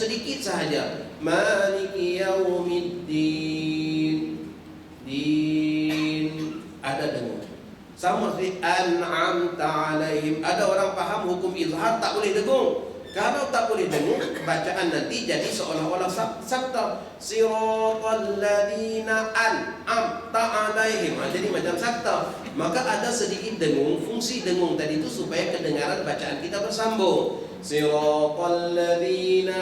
sedikit sahaja. Maliki yaumiddin. Din ada dengung. Sama seperti an'amta alaihim. Ada orang faham hukum izhar tak boleh dengung. Kalau tak boleh dengung, bacaan nanti jadi seolah-olah sakta. Siratal ladzina an'amta alaihim. Jadi macam sakta. Maka ada sedikit dengung. Fungsi dengung tadi itu supaya kedengaran bacaan kita bersambung. Siratal ladzina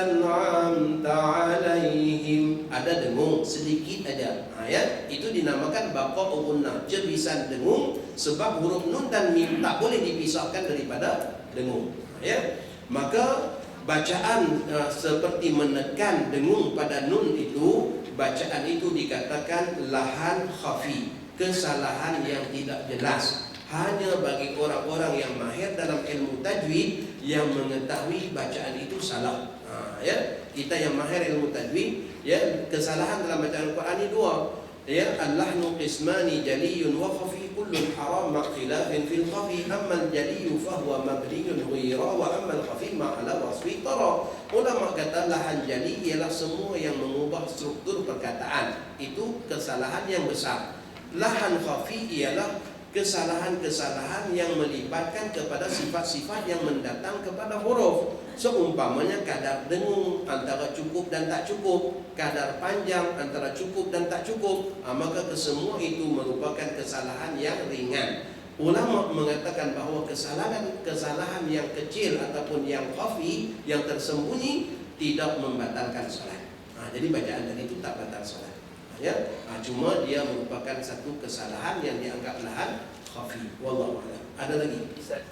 an'amta alaihim. Ada dengung sedikit aja. Ya, itu dinamakan baqa'u gunnah, jebisan dengung, sebab huruf nun dan mim tak boleh dipisahkan daripada dengung. Ya. Maka bacaan seperti menekan dengung pada nun itu, bacaan itu dikatakan lahan khafi, kesalahan yang tidak jelas. Hanya bagi orang-orang yang mahir dalam ilmu tajwid yang mengetahui bacaan itu salah. Ya, kita yang mahir ilmu tajwid, ya, kesalahan dalam bacaan Al-Quran ini dua. Ya, al-lahnu qismani jaliyun wa khafi kullun haram ma khilafin fil khafi amma al-jaliyu fa huwa mabniyun ghira wa amma al-khafi ma ala wasfi tara. Ulama kata lahan jali ialah semua yang mengubah struktur perkataan. Itu kesalahan yang besar. Lahan khafi ialah kesalahan-kesalahan yang melibatkan kepada sifat-sifat yang mendatang kepada huruf. Seumpamanya kadar dengung antara cukup dan tak cukup, kadar panjang antara cukup dan tak cukup. Maka kesemua itu merupakan kesalahan yang ringan. Ulama mengatakan bahawa kesalahan yang kecil ataupun yang khafi, yang tersembunyi, tidak membatalkan salat. Jadi bacaan tadi itu tak batal salat. Ya, cuma dia merupakan satu kesalahan yang dianggap lahan khafi. Wallahu a'lam. Ada lagi? Ustaz.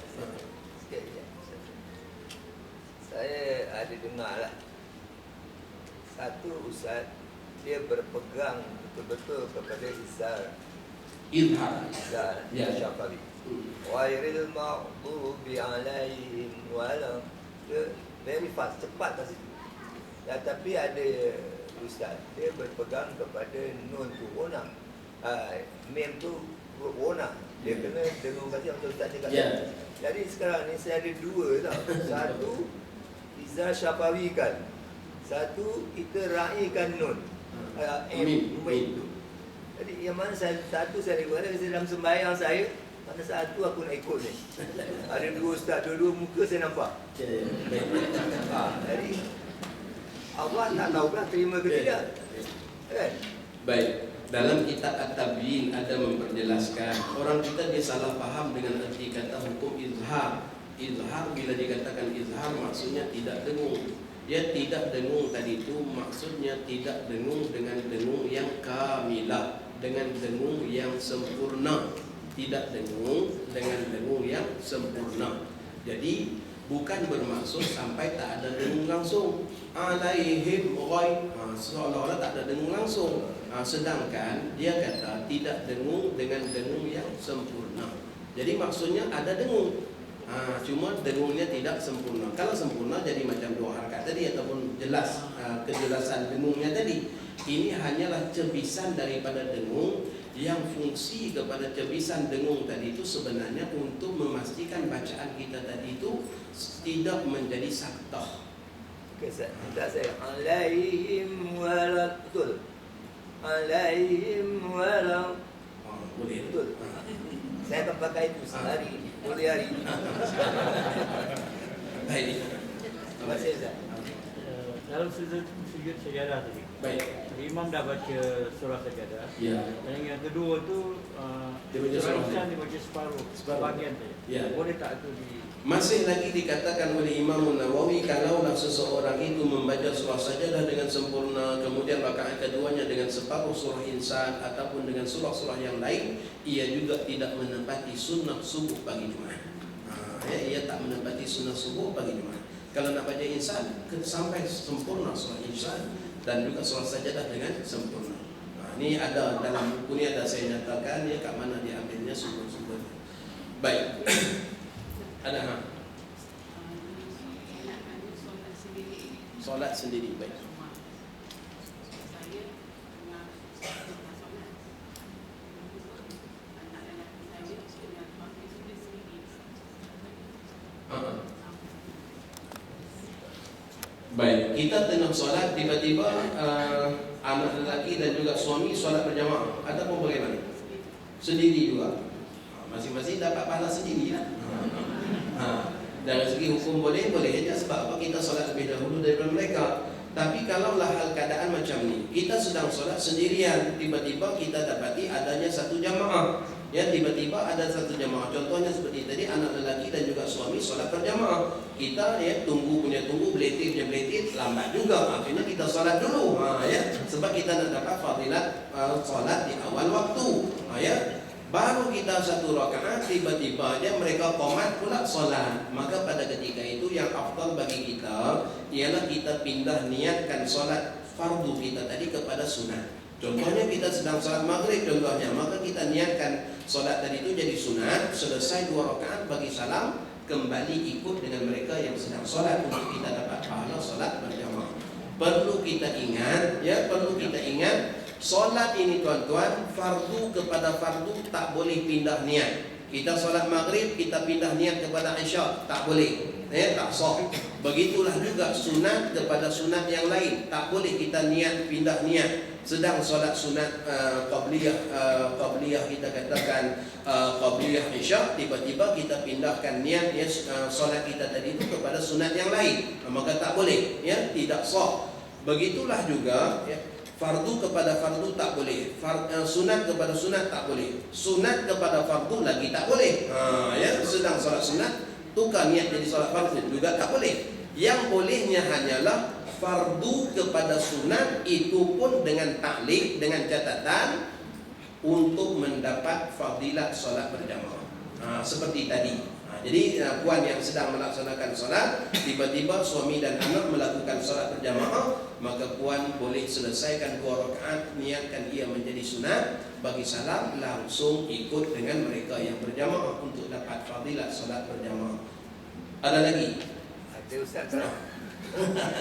Saya ada dengar lah, satu ustaz dia berpegang betul-betul kepada izhar Ya. Syafi'i. Ghairil maghdubi alaihim wala. Dia very fast, cepat kat situ. Ya, tapi ada ustaz dia berpegang kepada nun tu wona. Mem tu wona. Dia kena dengung kata macam ustaz cakap. Ya. Jadi sekarang ni saya ada dua tau. Satu izhar Syafi'i kan. Satu kita raikan nun. Mim tu. Jadi yang mana satu saya ada dalam sembahyang saya, mana satu aku nak ikut ni. Ada dua ustaz, dua-dua muka saya nampak. Jadi Allah tak tahu kan terima ke tidak. Kan? Baik. Dalam kitab At-Tabyin ada memperjelaskan orang kita dia salah faham dengan arti kata hukum izhar. Izhar bila dikatakan izhar maksudnya tidak dengung. Ya, tidak dengung tadi itu maksudnya tidak dengung dengan dengung yang kamilah, dengan dengung yang sempurna. Tidak dengung dengan dengung yang sempurna. Jadi bukan bermaksud sampai tak ada dengung langsung. Alaihim ghaib, seolah-olah tak ada dengung langsung. Sedangkan dia kata tidak dengung dengan dengung yang sempurna. Jadi maksudnya ada dengung, cuma dengungnya tidak sempurna. Kalau sempurna jadi macam dua harakat tadi ataupun jelas kejelasan dengungnya tadi. Ini hanyalah cebisan daripada dengung, yang fungsi kepada cebisan dengung tadi itu sebenarnya untuk memastikan bacaan kita tadi itu tidak menjadi saktah. Okey, saya alaihim walatul. Alaihim walau. Boleh. Betul. Saya akan pakai itu sehari, boleh hari. Baik. Terima kasih Ustaz. Dalam sujud sajadah tadi, Baik. Imam dah baca surah sajadah. Ya. Dan yang kedua tu Dia baca surah Insan dia baca separuh bahagian saja. Ya. Boleh tak tu di Masih lagi dikatakan oleh Imam Nawawi, kalaulah seseorang itu membaca surah sajadah dengan sempurna, kemudian rakaat keduanya dengan separuh surah Insan ataupun dengan surah-surah yang lain, ia juga tidak menepati sunnah subuh pagi Jumaat. Ia tak menepati sunnah subuh pagi Jumaat. Kalau nak baca Insan, sampai sempurna surah Insan dan juga surah sajadah dengan sempurna. Ini ada dalam buku ni, ada saya nyatakan ya kat mana diambilnya sumber-sumber. Baik. Ada solat sendiri. Baik. Baik. kita tengah solat tiba-tiba anak lelaki dan juga suami solat berjamaah, ataupun bagaimana? Sendiri juga. Masing-masing dapat pahala sendiri lah. Dari segi hukum boleh saja, sebab apa? Kita solat lebih dahulu daripada mereka. Tapi kalaulah hal keadaan macam ni, kita sedang solat sendirian, tiba-tiba kita dapati adanya satu jamaah. Ya, tiba-tiba ada satu jamaah. Contohnya seperti tadi, anak lelaki dan juga suami solat berjamaah. Kita tunggu, beletir, lambat juga. Akhirnya kita solat dulu. Ya, sebab kita nak dapat fadilat solat di awal waktu. Ya. Baru kita satu rakaat, tiba-tiba dia mereka qomat pula solat. Maka pada ketika itu yang afdal bagi kita ialah kita pindah niatkan solat fardu kita tadi kepada sunat. Contohnya kita sedang solat maghrib contohnya, maka kita niatkan solat tadi itu jadi sunat. Selesai 2 rakaat bagi salam, kembali ikut dengan mereka yang sedang solat untuk kita dapat pahala solat berjamaah. Perlu kita ingat, solat ini tuan-tuan, fardu kepada fardu tak boleh pindah niat. Kita solat maghrib, kita pindah niat kepada isyak, tak boleh. Tak sah. Begitulah juga sunat kepada sunat yang lain, tak boleh kita pindah niat. Sedang solat sunat qabliyah kita katakan qabliyah isyak, tiba-tiba kita pindahkan niat solat kita tadi itu kepada sunat yang lain, maka tak boleh, tidak sah. Begitulah juga fardu kepada fardu tak boleh, sunat kepada sunat tak boleh, sunat kepada fardu lagi tak boleh. Sedang solat sunat tukar niat jadi solat fardu juga tak boleh. Yang bolehnya hanyalah fardu kepada sunat, itu pun dengan taklid, dengan catatan untuk mendapat fadilat solat berjamaah. Seperti tadi. Jadi puan yang sedang melaksanakan solat, tiba-tiba suami dan anak melakukan solat berjamaah, maka puan boleh selesaikan 2 rakaat, niatkan ia menjadi sunat, bagi salam langsung ikut dengan mereka yang berjamaah untuk dapat fadilat solat berjamaah. Ada lagi? Ada Ustaz tak?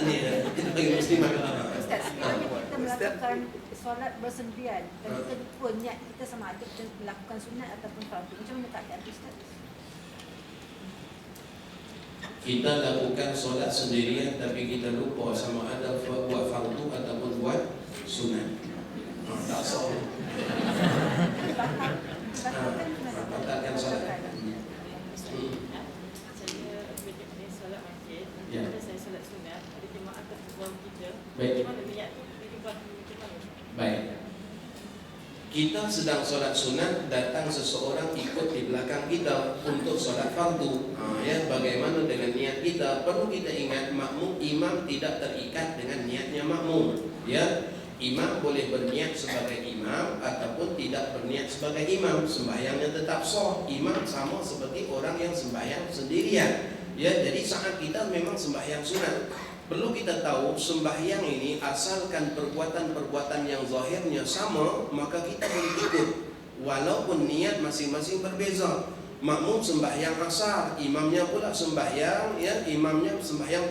Ini kita bagi muslimah. Ustaz, sekiranya kita melakukan solat bersendirian dan kita lupa niat kita sama ada kita melakukan sunat ataupun fardu, macam mana keadaan Ustaz? Kita lakukan solat sendirian tapi kita lupa sama ada buat fardu ataupun buat sunat. Tak sah. Batalkan solat. Ya. Baik. Baik. Kita sedang solat sunat, datang seseorang ikut di belakang kita untuk solat fardu. Bagaimana dengan niat kita? Perlu kita ingat, makmum imam tidak terikat dengan niatnya makmum. Imam boleh berniat sebagai imam ataupun tidak berniat sebagai imam, sembahyangnya tetap sah. Imam sama seperti orang yang sembahyang sendirian. Jadi saat kita memang sembahyang sunat, perlu kita tahu sembahyang ini asalkan perbuatan-perbuatan yang zahirnya sama, maka kita boleh ikut walaupun niat masing-masing berbeza. Makmum sembahyang asar, imamnya pula sembahyang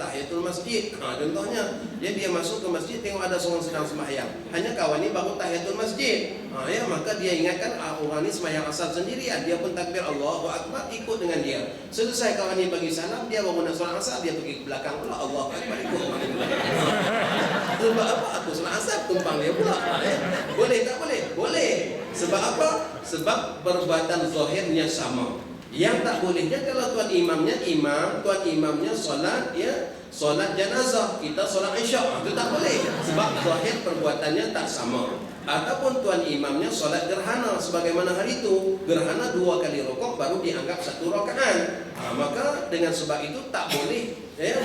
tahiyatul masjid. Contohnya, dia masuk ke masjid, tengok ada seorang sedang sembahyang, hanya kawan ni baru tahiyatul masjid. Maka dia ingatkan orang ni sembahyang asar sendirian, dia pun takbir Allahu Akbar, ikut dengan dia. Selesai kawan ni bagi salam, dia baru nak solat asar, dia pergi ke belakang pula Allahu Akbar, ikut orang ni. Sebab apa? Aku solat asar, tumpang dia pula. Boleh tak boleh? Boleh. Sebab apa? Sebab perbuatan zahirnya sama. Yang tak bolehnya kalau tuan imamnya solat jenazah, kita solat isyak, itu tak boleh. Sebab zahir perbuatannya tak sama. Ataupun tuan imamnya solat gerhana, sebagaimana hari itu gerhana 2 kali rukuk baru dianggap 1 rakaat. Maka dengan sebab itu tak boleh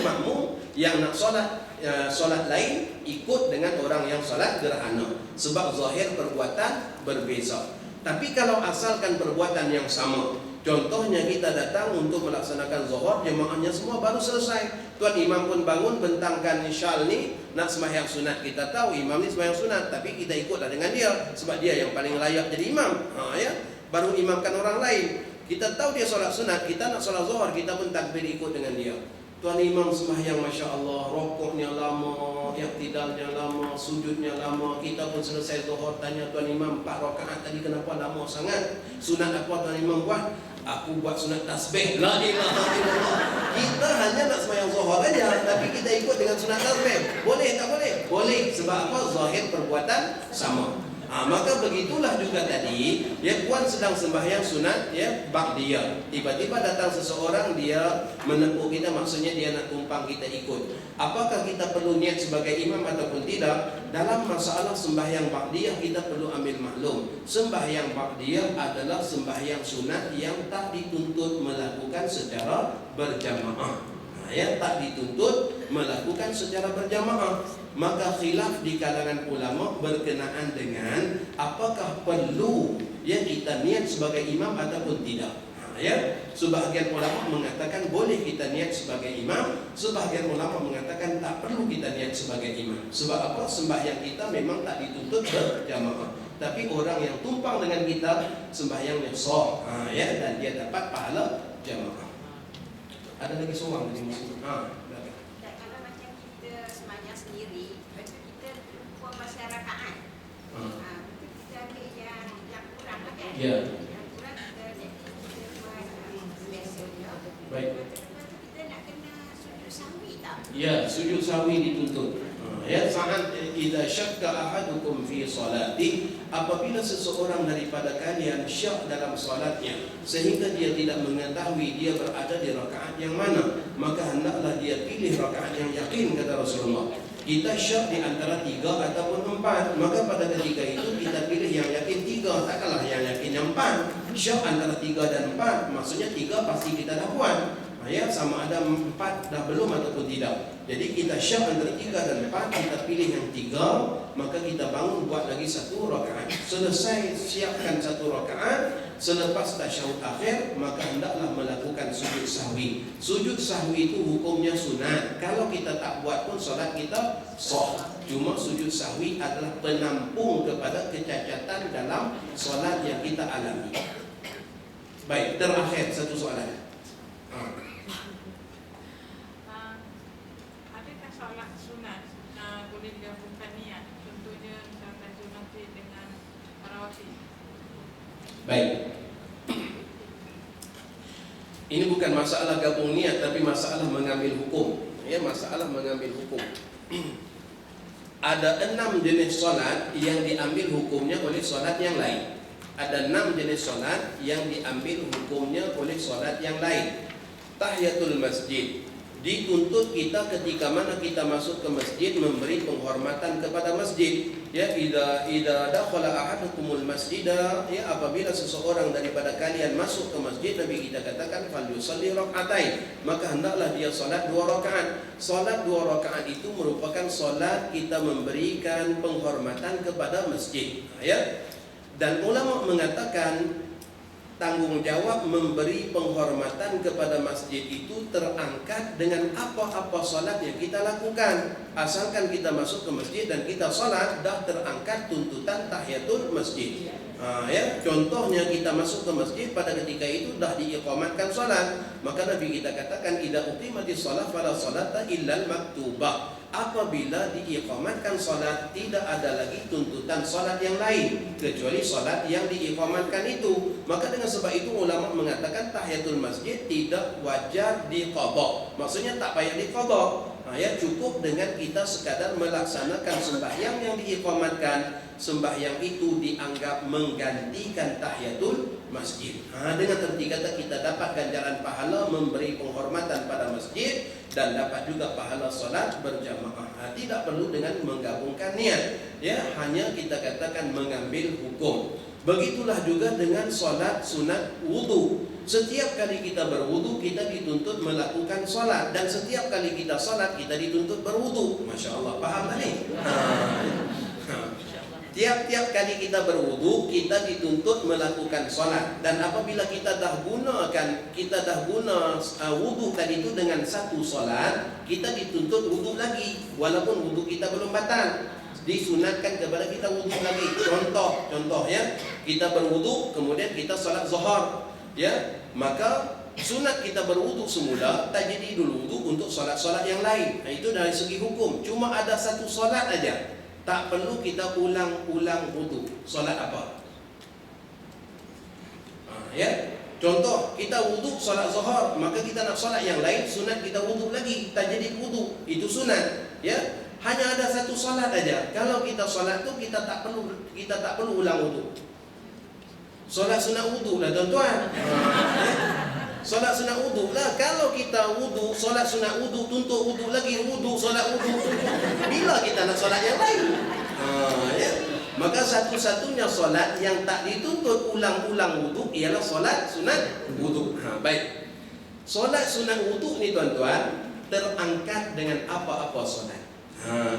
makmum yang nak solat lain ikut dengan orang yang solat gerhana, sebab zahir perbuatan berbeza. Tapi kalau asalkan perbuatan yang sama, contohnya kita datang untuk melaksanakan zuhur, jemaahnya semua baru selesai, tuan imam pun bangun bentangkan syal ni nak sembahyang sunat. Kita tahu imam ni sembahyang sunat, tapi kita ikutlah dengan dia sebab dia yang paling layak jadi imam. Baru imamkan orang lain. Kita tahu dia solat sunat, kita nak solat zuhur, kita pun takbir ikut dengan dia. Tuan imam sembahyang Masya Allah, rokoknya lama, iktidalnya lama, sujudnya lama. Kita pun selesai zuhur, tanya tuan imam 4 rakaat tadi kenapa lama sangat? Sunat apa tuan imam buat? aku buat sunat tasbih. La ilaha illallah. Kita hanya nak sembahyang zuhur aja, tapi kita ikut dengan sunat tasbih. Boleh tak boleh? Boleh. Sebab apa? Zahir perbuatan sama. Maka begitulah juga tadi, ya, puan sedang sembahyang sunat, ya, ba'diyah. Tiba-tiba datang seseorang, dia menepuk kita, maksudnya dia nak tumpang kita ikut. Apakah kita perlu niat sebagai imam ataupun tidak? Dalam masalah sembahyang ba'diyah kita perlu ambil maklum. Sembahyang ba'diyah adalah sembahyang sunat yang tak dituntut melakukan secara berjamaah. Ya, tak dituntut melakukan secara berjamaah. Maka khilaf di kalangan ulama berkenaan dengan apakah perlu, ya, kita niat sebagai imam ataupun tidak. Ya, sebahagian ulama mengatakan boleh kita niat sebagai imam, sebahagian ulama mengatakan tak perlu kita niat sebagai imam. Sebab apa? Sembahyang kita memang tak dituntut berjamaah. Tapi orang yang tumpang dengan kita sembahyangnya sah, ya, dan dia dapat pahala jamaah. Ada lagi seorang di sini. Dan kalau macam kita sembahyang sendiri, lepas tu kita lupa pasal rakaat. Betul kita ambil yang kurang lah kan? Ya. Yang kurang kita buat biasanya. Baik. Lepas tu kita nak kena sujud sahwi tak? Ya, sujud sahwi dituntut. Ya, saat idza syakka ahadukum fi salati, apabila seseorang daripada kalian syak dalam salatnya sehingga dia tidak mengetahui dia berada di rakaat yang mana, maka hendaklah dia pilih rakaat yang yakin, kata Rasulullah. Kita syak di antara 3 ataupun 4, maka pada ketika itu kita pilih yang yakin 3, takkanlah yang yakin yang 4. Syak antara 3 dan 4, maksudnya 3 pasti kita dah buat. Ya, sama ada 4 dah belum ataupun tidak. Jadi kita syak antara 3 dan 4, kita pilih yang 3, maka kita bangun buat lagi 1 rakaat. Selesai siapkan 1 rakaat, selepas tasyahud akhir, maka hendaklah melakukan sujud sahwi. Sujud sahwi itu hukumnya sunat. Kalau kita tak buat pun solat kita sah. Cuma sujud sahwi adalah penampung kepada kecacatan dalam solat yang kita alami. Baik, terakhir satu soalan. Adakah solat sunat boleh digabungkan niat? Contohnya misalkan sunat dengan tarawih. Baik. Ini bukan masalah gabung niat, tapi masalah mengambil hukum. Ya, masalah mengambil hukum. Ada 6 jenis solat yang diambil hukumnya oleh solat yang lain. Ada 6 jenis solat yang diambil hukumnya oleh solat yang lain. Tahiyatul masjid, dituntut kita ketika mana kita masuk ke masjid memberi penghormatan kepada masjid. Ya, idza dakhala ahadukumul masjida, ya, apabila seseorang daripada kalian masuk ke masjid, Nabi kita katakan falyusalli rak'atain, maka hendaklah dia salat 2 rakaat. Salat 2 rakaat itu merupakan salat kita memberikan penghormatan kepada masjid. Ya. Dan ulama mengatakan tanggungjawab memberi penghormatan kepada masjid itu terangkat dengan apa-apa salat yang kita lakukan. Asalkan kita masuk ke masjid dan kita salat, dah terangkat tuntutan tahiyatul masjid. Ya, contohnya kita masuk ke masjid, pada ketika itu dah diiqamatkan salat, maka Nabi kita katakan idza uqimatis shalah fala salata illal maktubah. Apabila diiqamatkan salat, tidak ada lagi tuntutan salat yang lain kecuali salat yang diiqamatkan itu. Maka dengan sebab itu ulama mengatakan tahiyatul masjid tidak wajar diqadha. Maksudnya tak payah diqadha. Ya, cukup dengan kita sekadar melaksanakan sembahyang yang diiqamatkan. Sembahyang itu dianggap menggantikan tahiyatul masjid. Dengan erti kata kita dapat ganjaran pahala memberi penghormatan pada masjid dan dapat juga pahala solat berjamaah. Tidak perlu dengan menggabungkan niat. Ya, hanya kita katakan mengambil hukum. Begitulah juga dengan solat sunat wudu. Setiap kali kita berwudu, kita dituntut melakukan solat, dan setiap kali kita solat, kita dituntut berwudu. Masya Allah, paham tak ni? Tiap-tiap kali kita berwudu, kita dituntut melakukan solat. Dan apabila kita dah guna wudu tadi itu dengan satu solat, kita dituntut wudu lagi, walaupun wudu kita belum batal. Disunatkan kepada kita wudu lagi. Contoh ya, kita berwudu, kemudian kita solat zuhur, ya, maka sunat kita berwudu semula, tak jadi dulu wudu untuk solat-solat yang lain. Itu dari segi hukum. Cuma ada satu solat aja, tak perlu kita ulang-ulang wudu. Solat apa? Ya, Contoh, kita wuduk solat zuhur, maka kita nak solat yang lain, sunat kita wuduk lagi, tajdid wuduk, itu sunat. Ya, hanya ada satu solat aja. Kalau kita solat tu kita tak perlu ulang wuduk. Solat sunat wuduk lah tuan-tuan. Solat sunat wuduk lah. Kalau kita wuduk, solat sunat wuduk, tuntut wuduk lagi, wuduk, solat wuduk, tuntut. Bila kita nak solat yang lain? Ya. Maka satu-satunya solat yang tak dituntut ulang-ulang wuduk ialah solat sunat wuduk. Baik. Solat sunat wuduk ni tuan-tuan terangkat dengan apa-apa solat.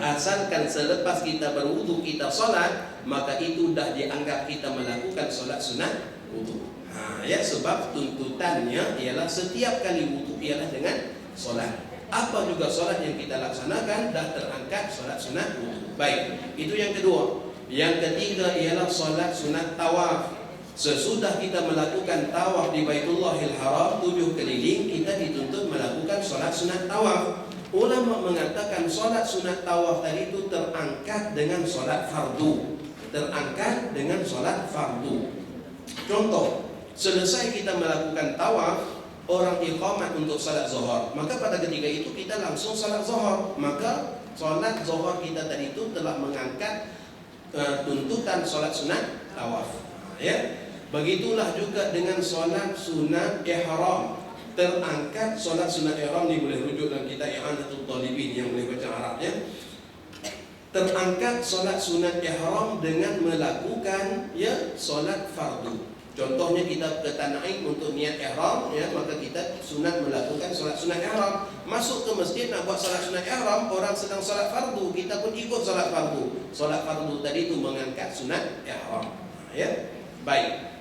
Asalkan selepas kita berwuduk kita solat, maka itu dah dianggap kita melakukan solat sunat wuduk. Ya, sebab tuntutannya ialah setiap kali wuduk ialah dengan solat. Apa juga solat yang kita laksanakan dah terangkat solat sunat wuduk. Baik, itu yang kedua. Yang ketiga ialah solat sunat tawaf. Sesudah kita melakukan tawaf di Baitullahil Haram 7 keliling, kita dituntut melakukan solat sunat tawaf. Ulama mengatakan solat sunat tawaf tadi itu terangkat dengan solat fardu. Terangkat dengan solat fardu. Contoh, selesai kita melakukan tawaf, orang iqamat untuk salat zuhur, maka pada ketika itu kita langsung salat zuhur. Maka salat zuhur kita tadi itu telah mengangkat tuntutan solat sunat tawaf. Ya, begitulah juga dengan solat sunat ihram. Terangkat solat sunat ihram ni boleh rujuk dalam kitab I'anatul Talibin yang boleh baca Arab ya. Terangkat solat sunat ihram dengan melakukan ya solat fardu. Contohnya kita ke Tanah Ain untuk niat ihram ya, maka kita sunat melakukan solat sunat ihram. Masuk ke masjid nak buat solat sunat ihram, orang sedang solat fardu, kita pun ikut solat fardu. Solat fardu tadi itu mengangkat sunat ihram. Ya. Baik.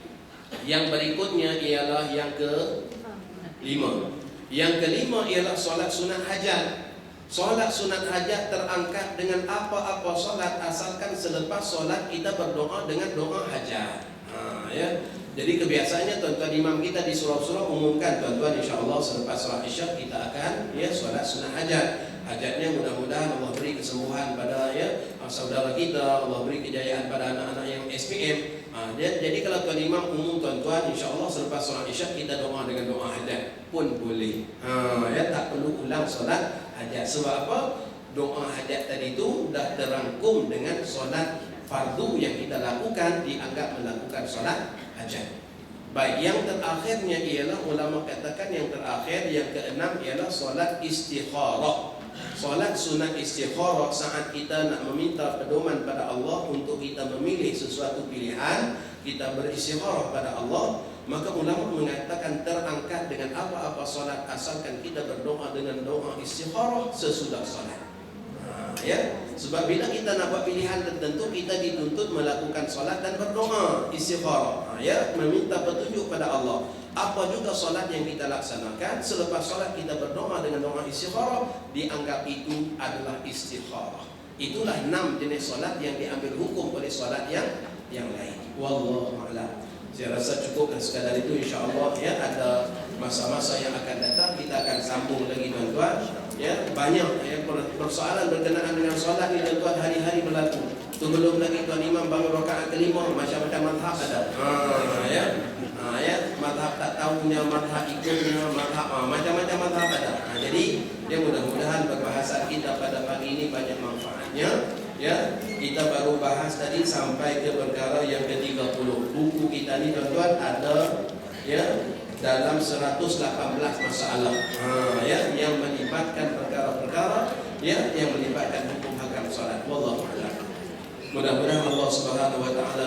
Yang berikutnya ialah yang kelima. Yang kelima ialah solat sunat hajat. Solat sunat hajat terangkat dengan apa-apa solat asalkan selepas solat kita berdoa dengan doa hajat. Ya. Jadi kebiasaannya tuan-tuan imam kita di surau-surau umumkan tuan-tuan insya-Allah selepas solat Isya kita akan ya solat sunat hajat. Hajatnya mudah-mudahan Allah beri kesembuhan pada ya saudara kita, Allah beri kejayaan pada anak-anak yang SPM. Jadi kalau tuan imam umum tuan-tuan insya-Allah selepas solat Isya kita doa dengan doa hajat pun boleh. Ya tak perlu ulang solat hajat. Sebab apa? Doa hajat tadi itu dah terangkum dengan solat fardu yang kita lakukan, dianggap melakukan solat hajat. Baik, yang terakhirnya ialah ulama katakan yang terakhir, yang keenam ialah solat istikharah. Solat sunat istikharah saat kita nak meminta pedoman pada Allah untuk kita memilih sesuatu pilihan, kita beristikharah pada Allah, maka ulama mengatakan terangkat dengan apa-apa solat asalkan kita berdoa dengan doa istikharah sesudah solat. Ya, sebab bila kita nak buat pilihan tertentu kita dituntut melakukan solat dan berdoa istikharah. Ya, meminta petunjuk pada Allah. Apa juga solat yang kita laksanakan selepas solat kita berdoa dengan doa istikharah, dianggap itu adalah istikharah. Itulah 6 jenis solat yang diambil hukum oleh solat yang lain. Wallahu a'lam. Saya rasa cukup dan sekadar itu insya-Allah ya, ada masa-masa yang akan datang kita akan sambung lagi tuan-tuan. Ya, banyak ya persoalan berkenaan dengan solat ni tuan-tuan hari-hari berlaku. Sebelum lagi tuan imam bangun rakaat kelima macam-macam mazhab ada. Ya, mazhab tak tahunya, mazhab ikutnya, mazhab macam-macam mazhab ada. Jadi ya mudah-mudahan perbahasan kita pada pagi ini banyak manfaatnya. Ya, kita baru bahas tadi sampai ke perkara yang ke-30. Buku kita ni tuan-tuan ada ya dalam 118 masalah. Ya, yang melibatkan perkara-perkara ya yang melibatkan hukum hakam salat. Wallahu a'lam. Mudah-mudahan Allah Subhanahu wa taala